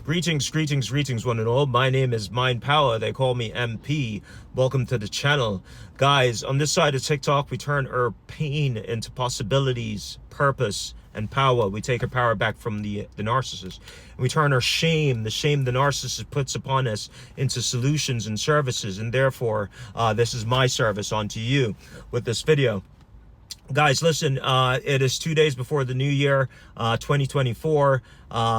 Greetings, one and all. My name is Mind Power. They call me MP. Welcome to the channel. Guys, on this side of TikTok, we turn our pain into possibilities, purpose, and power. We take our power back from the narcissist. And we turn our shame, the shame the narcissist puts upon us, into solutions and services. And therefore, this is my service onto you with this video. Guys, listen, it is 2 days before the new year, 2024.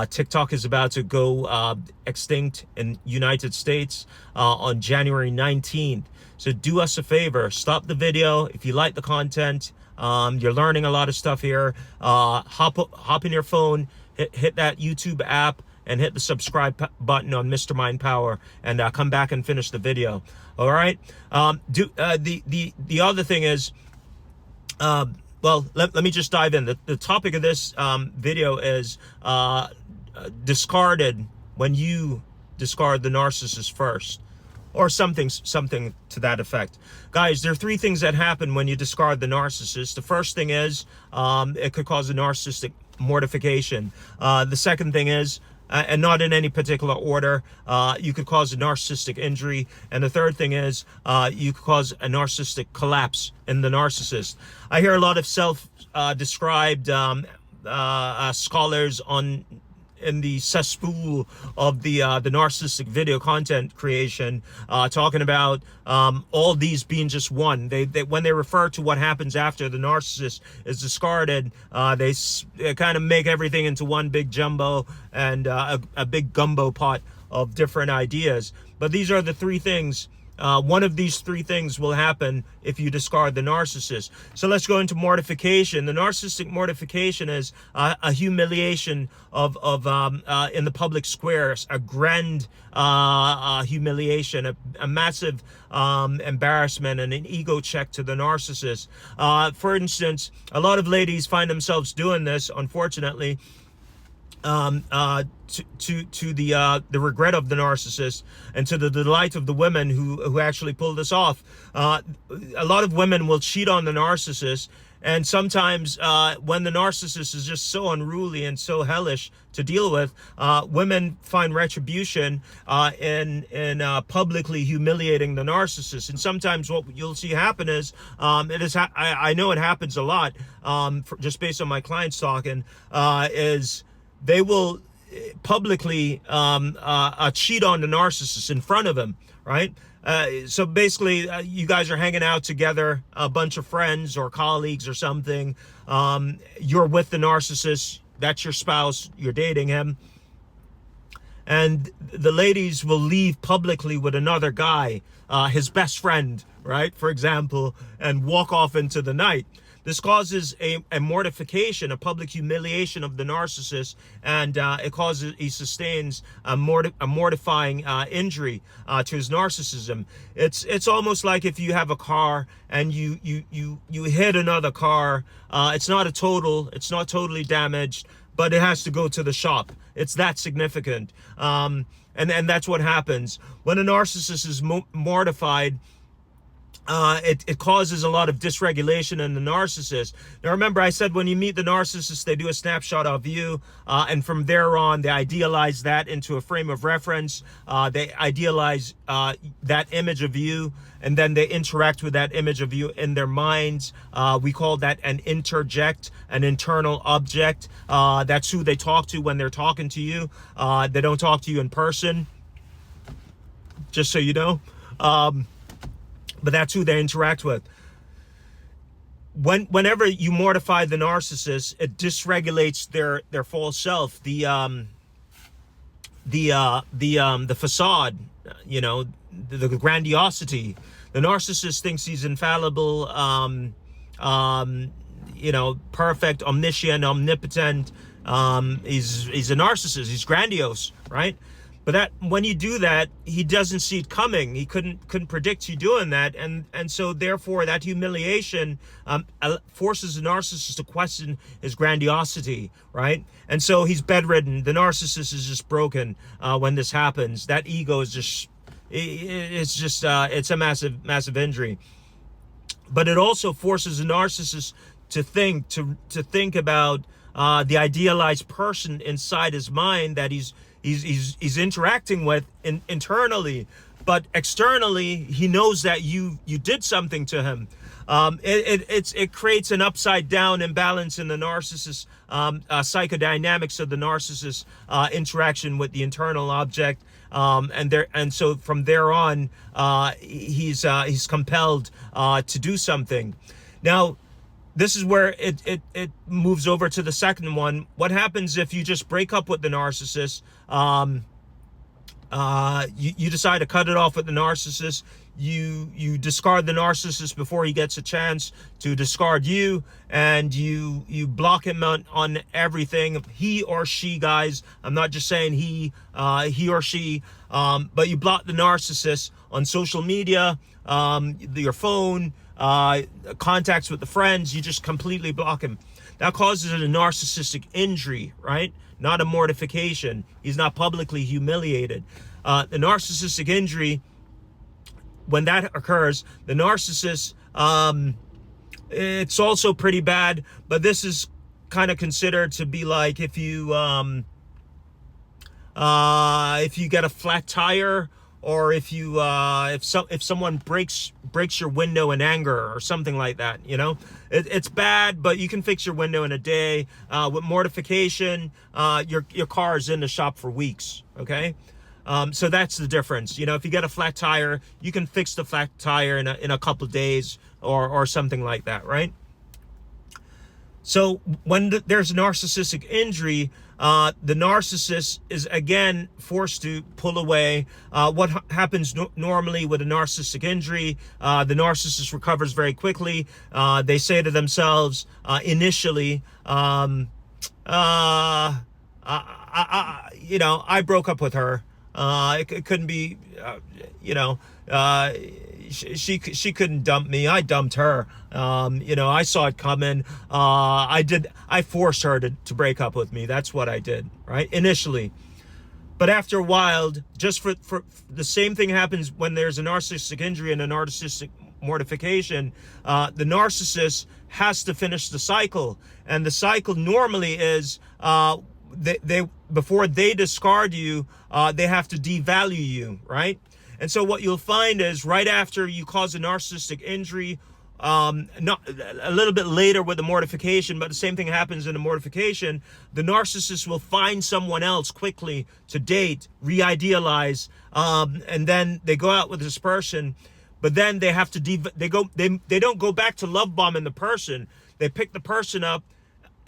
TikTok is about to go extinct in United States on January 19th. So do us a favor, stop the video. If you like the content, you're learning a lot of stuff here. Hop in your phone, hit that YouTube app, and hit the subscribe button on Mr. Mind Power, and come back and finish the video. All right. The other thing is, well, let me just dive in. The topic of this video is discarded when you discard the narcissist first, or something to that effect. Guys, there are three things that happen when you discard the narcissist. The first thing is it could cause a narcissistic mortification. The second thing is, and not in any particular order, you could cause a narcissistic injury. And the third thing is, you could cause a narcissistic collapse in the narcissist. I hear a lot of self-described scholars in the cesspool of the narcissistic video content creation, talking about all these being just one. They when they refer to what happens after the narcissist is discarded, they kind of make everything into one big jumbo and a big gumbo pot of different ideas. But these are the three things. One of these three things will happen if you discard the narcissist. So let's go into mortification. The narcissistic mortification is a humiliation of in the public squares, a grand humiliation, a massive embarrassment, and an ego check to the narcissist. For instance, a lot of ladies find themselves doing this, unfortunately, to the regret of the narcissist and to the delight of the women who actually pull this off. A lot of women will cheat on the narcissist, and sometimes when the narcissist is just so unruly and so hellish to deal with, women find retribution in publicly humiliating the narcissist. And sometimes what you'll see happen is, I know it happens a lot, just based on my clients talking, is they will publicly cheat on the narcissist in front of him, right? So basically, you guys are hanging out together, a bunch of friends or colleagues or something. You're with the narcissist, that's your spouse, you're dating him. And the ladies will leave publicly with another guy, his best friend, right, for example, and walk off into the night. This causes a mortification, a public humiliation of the narcissist, and he sustains a mortifying injury to his narcissism. It's almost like if you have a car and you hit another car. It's not totally damaged, but it has to go to the shop. It's that significant, and that's what happens when a narcissist is mortified. It causes a lot of dysregulation in the narcissist. Now remember, I said when you meet the narcissist, they do a snapshot of you, and from there on, they idealize that into a frame of reference. They idealize that image of you, and then they interact with that image of you in their minds. We call that an interject, an internal object. That's who they talk to when they're talking to you. They don't talk to you in person, just so you know. But that's who they interact with. Whenever you mortify the narcissist, it dysregulates their false self, the facade, you know, the grandiosity. The narcissist thinks he's infallible, you know, perfect, omniscient, omnipotent. He's a narcissist. He's grandiose, right? But that when you do that, he doesn't see it coming. He couldn't predict you doing that, and so therefore that humiliation forces the narcissist to question his grandiosity, right? And so he's bedridden. The narcissist is just broken when this happens. That ego is just it's a massive injury. But it also forces the narcissist to think about the idealized person inside his mind that he's he's interacting with internally, but externally he knows that you did something to him. It creates an upside down imbalance in the narcissist psychodynamics of the narcissist interaction with the internal object, and so from there on, he's compelled to do something. Now, this is where it moves over to the second one. What happens if you just break up with the narcissist? You decide to cut it off with the narcissist. You discard the narcissist before he gets a chance to discard you, and you block him on everything. He or she, guys. I'm not just saying he or she, but you block the narcissist on social media, your phone, contacts with the friends. You just completely block him. That causes a narcissistic injury, right? Not a mortification. He's not publicly humiliated. The narcissistic injury, when that occurs, the narcissist, it's also pretty bad, but this is kind of considered to be like if you get a flat tire, or if someone breaks your window in anger or something like that. It's bad, but you can fix your window in a day. With mortification, your car is in the shop for weeks. Okay. So that's the difference. If you get a flat tire, you can fix the flat tire in a couple of days or something like that, right? So when there's a narcissistic injury, the narcissist is again forced to pull away. What happens normally with a narcissistic injury, the narcissist recovers very quickly. They say to themselves initially, I broke up with her. It couldn't be, she couldn't dump me. I dumped her. I saw it coming. I forced her to break up with me. That's what I did, right? Initially. But after a while, just for the same thing happens when there's a narcissistic injury and a narcissistic mortification. The narcissist has to finish the cycle. And the cycle normally is, they before they discard you, they have to devalue you, right? And so what you'll find is right after you cause a narcissistic injury, not a little bit later with the mortification, but the same thing happens in the mortification, the narcissist will find someone else quickly to date, re-idealize, and then they go out with this person, but then they have to they don't go back to love bombing the person. They pick the person up,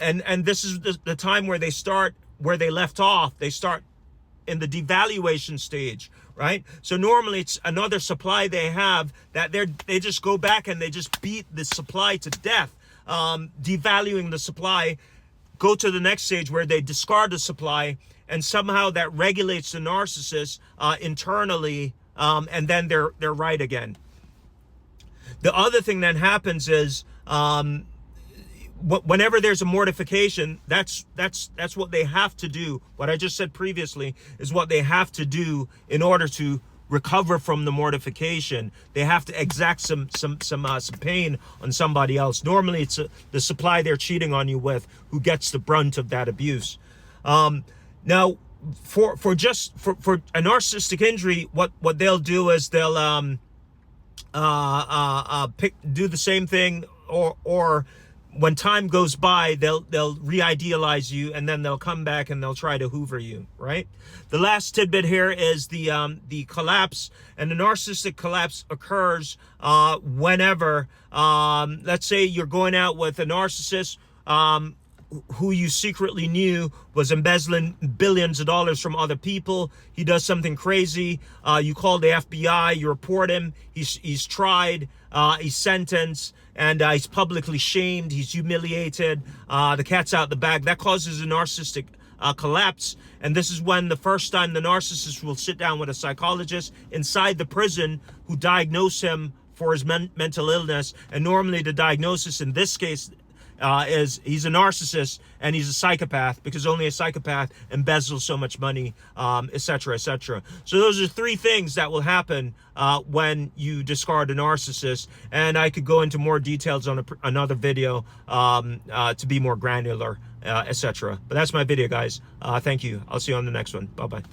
and this is the time where they start where they left off. They start in the devaluation stage, right? So normally it's another supply they have that they just go back and they just beat the supply to death, devaluing the supply, go to the next stage where they discard the supply, and somehow that regulates the narcissist internally, and then they're right again. The other thing that happens is whenever there's a mortification, that's what they have to do. What I just said previously is what they have to do in order to recover from the mortification. They have to exact some pain on somebody else. Normally, it's the supply they're cheating on you with who gets the brunt of that abuse. Now, for a narcissistic injury, what they'll do is they'll do the same thing, or when time goes by, they'll re-idealize you, and then they'll come back and they'll try to hoover you, right? The last tidbit here is the collapse, and the narcissistic collapse occurs whenever, let's say you're going out with a narcissist who you secretly knew was embezzling billions of dollars from other people. He does something crazy. You call the FBI, you report him. He's tried, he's sentenced, and he's publicly shamed. He's humiliated. The cat's out the bag. That causes a narcissistic collapse. And this is when the first time the narcissist will sit down with a psychologist inside the prison who diagnose him for his mental illness. And normally the diagnosis in this case, is he's a narcissist and he's a psychopath, because only a psychopath embezzles so much money, etc., etc. So those are 3 things that will happen when you discard a narcissist, and I could go into more details on another video to be more granular, etc. But that's my video, guys. Thank you. I'll see you on the next one. Bye bye.